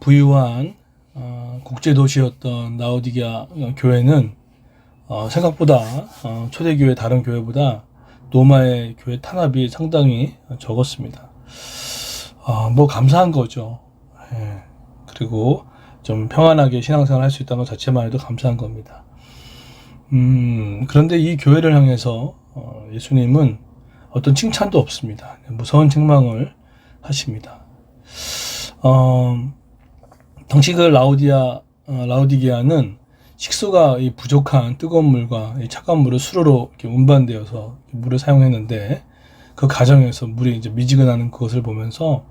부유한 국제도시였던 라오디게아 교회는 생각보다 초대교회 다른 교회보다 로마의 교회 탄압이 상당히 적었습니다. 뭐 감사한 거죠. 예. 그리고 좀 평안하게 신앙생활 할 수 있다는 것 자체만 해도 감사한 겁니다. 그런데 이 교회를 향해서 예수님은 어떤 칭찬도 없습니다. 무서운 책망을 하십니다. 당시 그 라오디게아는 식수가 이 부족한 뜨거운 물과 이 차가운 물을 수로로 이렇게 운반되어서 물을 사용했는데, 그 가정에서 물이 이제 미지근하는 그것을 보면서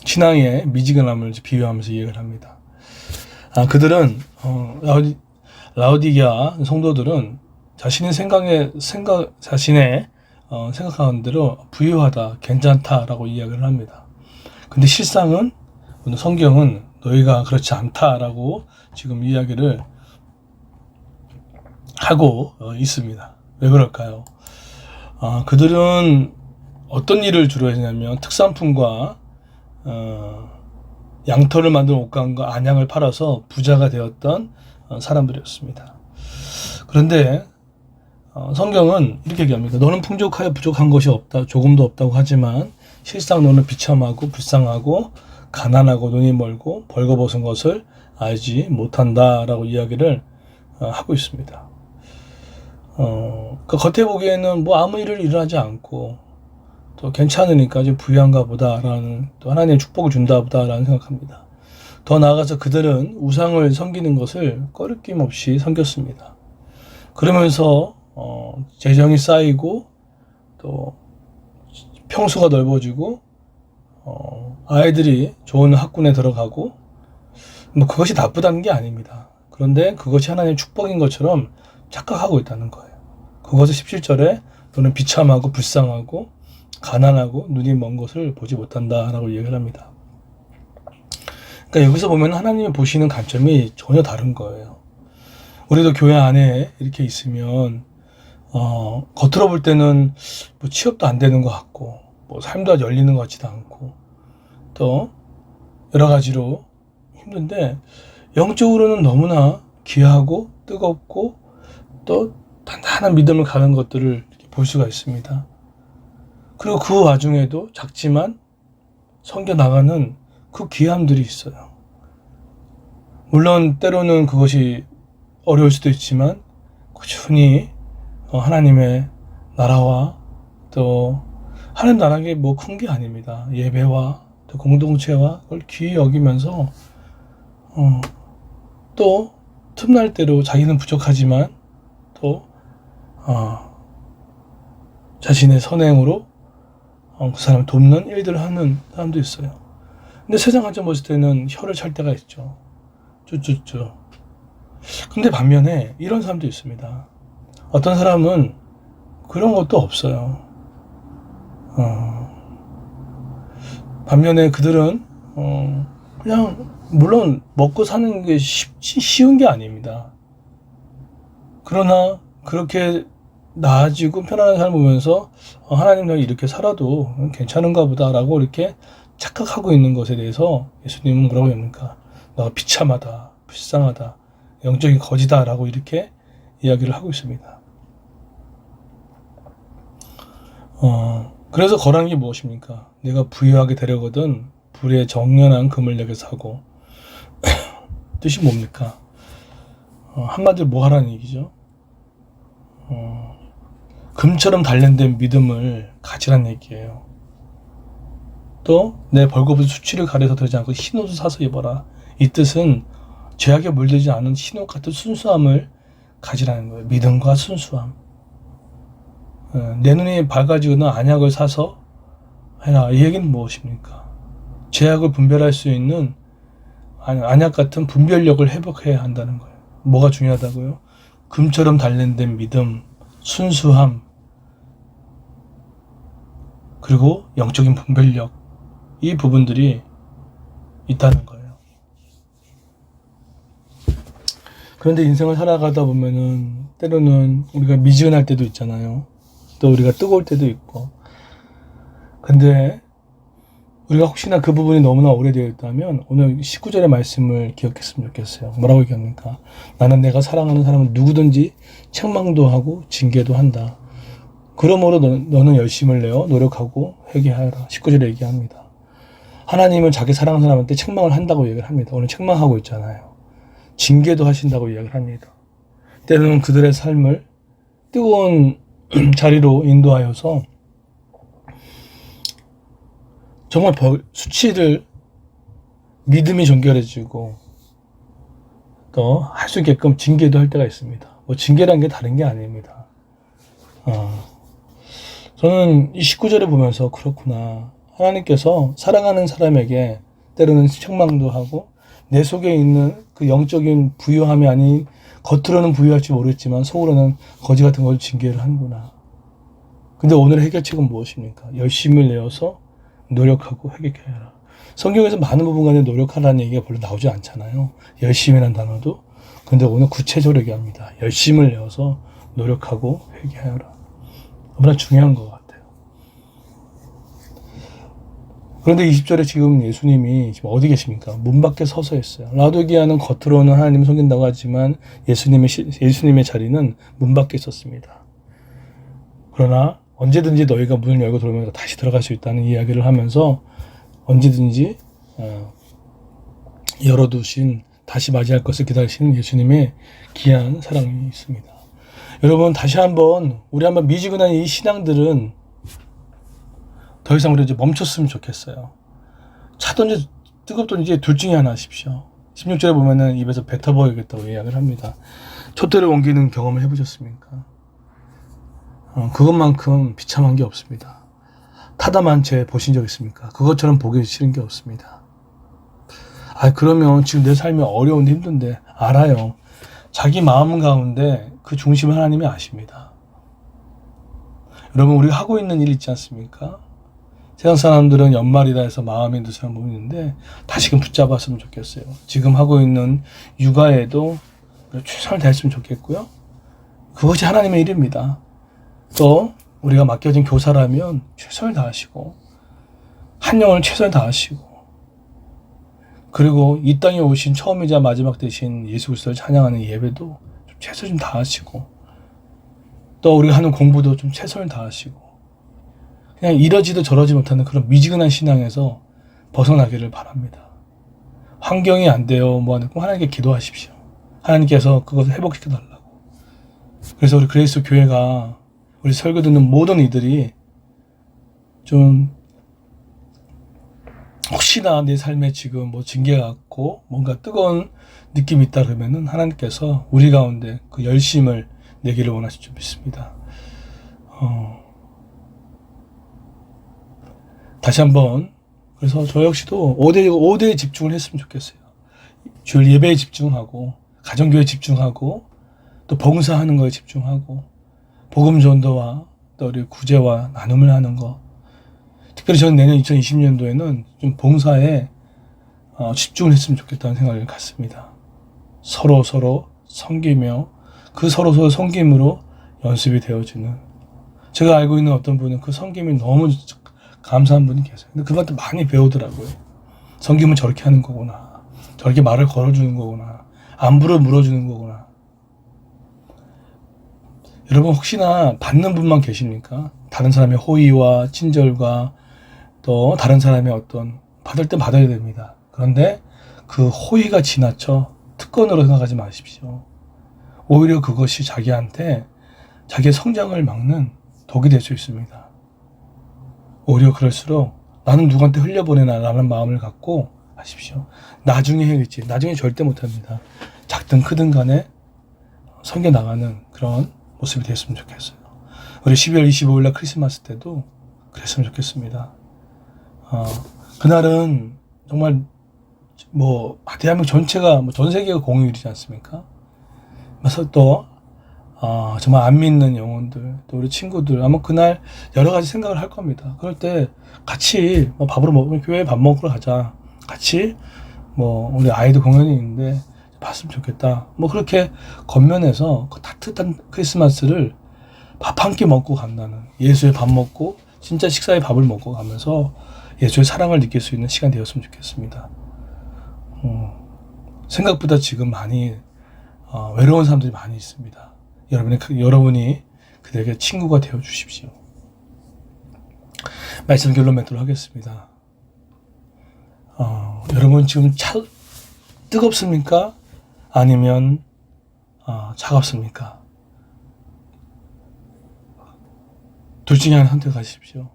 신앙의 미지근함을 비유하면서 이야기를 합니다. 그들은 라오디게아 성도들은 자신의 생각하는 대로 부유하다, 괜찮다라고 이야기를 합니다. 근데 실상은 오늘 성경은 너희가 그렇지 않다라고 지금 이야기를 하고 있습니다. 왜 그럴까요? 그들은 어떤 일을 주로 했냐면 특산품과 양털을 만든 옷감과 안양을 팔아서 부자가 되었던 사람들이었습니다. 그런데 성경은 이렇게 얘기합니다. 너는 풍족하여 부족한 것이 없다, 조금도 없다고 하지만 실상 너는 비참하고 불쌍하고 가난하고 눈이 멀고 벌거벗은 것을 알지 못한다라고 이야기를 하고 있습니다. 그 겉에 보기에는 뭐 아무 일을 일어나지 않고 또 괜찮으니까 좀 부유한가 보다라는, 또 하나님의 축복을 준다 보다라는 생각합니다. 더 나아가서 그들은 우상을 섬기는 것을 꺼리낌 없이 섬겼습니다. 그러면서 재정이 쌓이고 또 평수가 넓어지고 아이들이 좋은 학군에 들어가고, 뭐 그것이 나쁘다는 게 아닙니다. 그런데 그것이 하나님의 축복인 것처럼 착각하고 있다는 거예요. 그것을 17절에 너는 비참하고 불쌍하고 가난하고 눈이 먼 것을 보지 못한다라고 얘기를 합니다. 그러니까 여기서 보면 하나님이 보시는 관점이 전혀 다른 거예요. 우리도 교회 안에 이렇게 있으면 겉으로 볼 때는 뭐 취업도 안 되는 것 같고, 뭐 삶도 열리는 것 같지도 않고, 또 여러 가지로 힘든데 영적으로는 너무나 귀하고 뜨겁고 또 단단한 믿음을 가는 것들을 볼 수가 있습니다. 그리고 그 와중에도 작지만 섬겨나가는 그 귀함들이 있어요. 물론 때로는 그것이 어려울 수도 있지만 꾸준히 하나님의 나라와 또 하나님 나라가 뭐 큰 게 아닙니다. 예배와 또 공동체와 그걸 귀히 여기면서 또 틈날 대로 자기는 부족하지만 또 자신의 선행으로 그 사람을 돕는 일들을 하는 사람도 있어요. 근데 세상 관점 봤을 때는 혀를 찰 때가 있죠. 쭈쭈쭈. 근데 반면에 이런 사람도 있습니다. 어떤 사람은 그런 것도 없어요. 반면에 그들은 그냥 물론 먹고 사는 게 쉬운 게 아닙니다. 그러나 그렇게 나아지고 편안한 삶을 보면서 하나님 나 이렇게 살아도 괜찮은가 보다라고 이렇게 착각하고 있는 것에 대해서 예수님은 뭐라고 합니까? 너가 비참하다, 불쌍하다, 영적인 거지다라고 이렇게 이야기를 하고 있습니다. 그래서 거라는 게 무엇입니까? 내가 부유하게 되려거든 불의 정연한 금을 내게 사고. 뜻이 뭡니까? 한마디로 뭐 하라는 얘기죠? 금처럼 단련된 믿음을 가지라는 얘기예요. 또 내 벌거벗은 수치를 가려서 들지 않고 흰옷을 사서 입어라. 이 뜻은 죄악에 물들지 않은 흰옷 같은 순수함을 가지라는 거예요. 믿음과 순수함. 내 눈이 밝아지거든 안약을 사서 해라. 이 얘기는 무엇입니까? 죄악을 분별할 수 있는 안약 같은 분별력을 회복해야 한다는 거예요. 뭐가 중요하다고요? 금처럼 단련된 믿음, 순수함, 그리고 영적인 분별력, 이 부분들이 있다는 거예요. 그런데 인생을 살아가다 보면은 때로는 우리가 미지근할 때도 있잖아요. 또 우리가 뜨거울 때도 있고. 근데 우리가 혹시나 그 부분이 너무나 오래되어 있다면 오늘 19절의 말씀을 기억했으면 좋겠어요. 뭐라고 얘기합니까? 나는 내가 사랑하는 사람은 누구든지 책망도 하고 징계도 한다. 그러므로 너는 열심을 내어 노력하고 회개하여라. 19절에 얘기합니다. 하나님은 자기 사랑하는 사람한테 책망을 한다고 얘기를 합니다. 오늘 책망하고 있잖아요. 징계도 하신다고 이야기를 합니다. 때로는 그들의 삶을 뜨거운 자리로 인도하여서 정말 수치를 믿음이 정결해지고 또 할 수 있게끔 징계도 할 때가 있습니다. 뭐 징계라는 게 다른 게 아닙니다. 저는 이 19절을 보면서 그렇구나. 하나님께서 사랑하는 사람에게 때로는 책망도 하고 내 속에 있는 그 영적인 부유함이 아닌 겉으로는 부유할지 모르겠지만 속으로는 거지 같은 걸 징계를 하는구나. 근데 오늘의 해결책은 무엇입니까? 열심을 내어서 노력하고 회개해라. 성경에서 많은 부분 간에 노력하라는 얘기가 별로 나오지 않잖아요. 열심이라는 단어도. 근데 오늘 구체적으로 얘기합니다. 열심을 내어서 노력하고 회개하여라. 너무나 중요한 것 같아요. 그런데 20절에 지금 예수님이 지금 어디 계십니까? 문 밖에 서서 있어요. 라도기아는 겉으로는 하나님을 섬긴다고 하지만 예수님의 자리는 문 밖에 있었습니다. 그러나 언제든지 너희가 문을 열고 들어오면 다시 들어갈 수 있다는 이야기를 하면서 언제든지 열어두신 다시 맞이할 것을 기다리시는 예수님의 귀한 사랑이 있습니다. 여러분 다시 한번 우리 한번 미지근한 이 신앙들은 더 이상 우리 이제 멈췄으면 좋겠어요. 차든지 뜨겁든 이제 둘 중에 하나 하십시오. 16절에 보면은 입에서 뱉어버리겠다고 이야기를 합니다. 촛대를 옮기는 경험을 해보셨습니까? 그것만큼 비참한 게 없습니다. 타담한 죄 보신 적 있습니까? 그것처럼 보기 싫은 게 없습니다. 그러면 지금 내 삶이 어려운데 힘든데 알아요. 자기 마음 가운데 그 중심을 하나님이 아십니다. 여러분 우리가 하고 있는 일 있지 않습니까? 세상 사람들은 연말이다 해서 마음에 드시는 부분이 있는데 다시금 붙잡았으면 좋겠어요. 지금 하고 있는 육아에도 최선을 다했으면 좋겠고요. 그것이 하나님의 일입니다. 또 우리가 맡겨진 교사라면 최선을 다하시고 한 영혼을 최선을 다하시고 그리고 이 땅에 오신 처음이자 마지막 되신 예수 그리스도를 찬양하는 예배도 좀 최선을 좀 다하시고 또 우리가 하는 공부도 좀 최선을 다하시고 그냥 이러지도 저러지 못하는 그런 미지근한 신앙에서 벗어나기를 바랍니다. 환경이 안 돼요. 뭐 하는 꼭 하나님께 기도하십시오. 하나님께서 그것을 회복시켜달라고. 그래서 우리 그레이스 교회가 우리 설교 듣는 모든 이들이 좀 혹시나 내 삶에 지금 뭐 징계가 같고 뭔가 뜨거운 느낌이 있다 그러면은 하나님께서 우리 가운데 그 열심을 내기를 원하실 줄 믿습니다. 다시 한번 그래서 저 역시도 5대에 집중을 했으면 좋겠어요. 주일 예배에 집중하고 가정교회에 집중하고 또 봉사하는 거에 집중하고 복음 전도와 또 우리 구제와 나눔을 하는 거. 특별히 저는 내년 2020년도에는 좀 봉사에 집중을 했으면 좋겠다는 생각을 갖습니다. 서로 섬기며 그 서로 섬김으로 연습이 되어지는. 제가 알고 있는 어떤 분은 그 섬김이 너무 감사한 분이 계세요. 근데 그것도 많이 배우더라고요. 섬김은 저렇게 하는 거구나. 저렇게 말을 걸어주는 거구나. 안부를 물어주는 거구나. 여러분 혹시나 받는 분만 계십니까? 다른 사람의 호의와 친절과 또 다른 사람의 어떤 받을 때 받아야 됩니다. 그런데 그 호의가 지나쳐 특권으로 생각하지 마십시오. 오히려 그것이 자기한테 자기의 성장을 막는 독이 될 수 있습니다. 오히려 그럴수록 나는 누구한테 흘려보내나라는 마음을 갖고 하십시오. 나중에 해야겠지. 나중에 절대 못합니다. 작든 크든 간에 섬겨나가는 그런 모습이 됐으면 좋겠어요. 우리 12월 25일 날 크리스마스 때도 그랬으면 좋겠습니다. 그날은 정말 대한민국 전체가 전 세계가 공휴일이지 않습니까? 그래서 또 정말 안 믿는 영혼들 또 우리 친구들 아마 그날 여러 가지 생각을 할 겁니다. 그럴 때 같이 밥으로 먹으면 교회에 밥 먹으러 가자. 같이 우리 아이들 공연이 있는데 봤으면 좋겠다. 그렇게 겉면에서 그 따뜻한 크리스마스를 밥 한 끼 먹고 간다는 예수의 밥 먹고 진짜 식사의 밥을 먹고 가면서 예수의 사랑을 느낄 수 있는 시간 되었으면 좋겠습니다. 생각보다 지금 많이 외로운 사람들이 많이 있습니다. 여러분이 그들에게 친구가 되어 주십시오. 말씀 결론 맺도록 하겠습니다. 여러분 지금 뜨겁습니까? 아니면 차갑습니까? 둘 중에 하나 선택하십시오.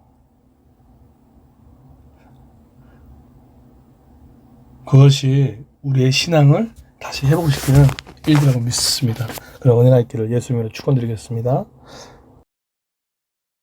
그것이 우리의 신앙을 다시 회복시키는 일이라고 믿습니다. 그럼 은혜가 있기를 예수님으로 축원드리겠습니다.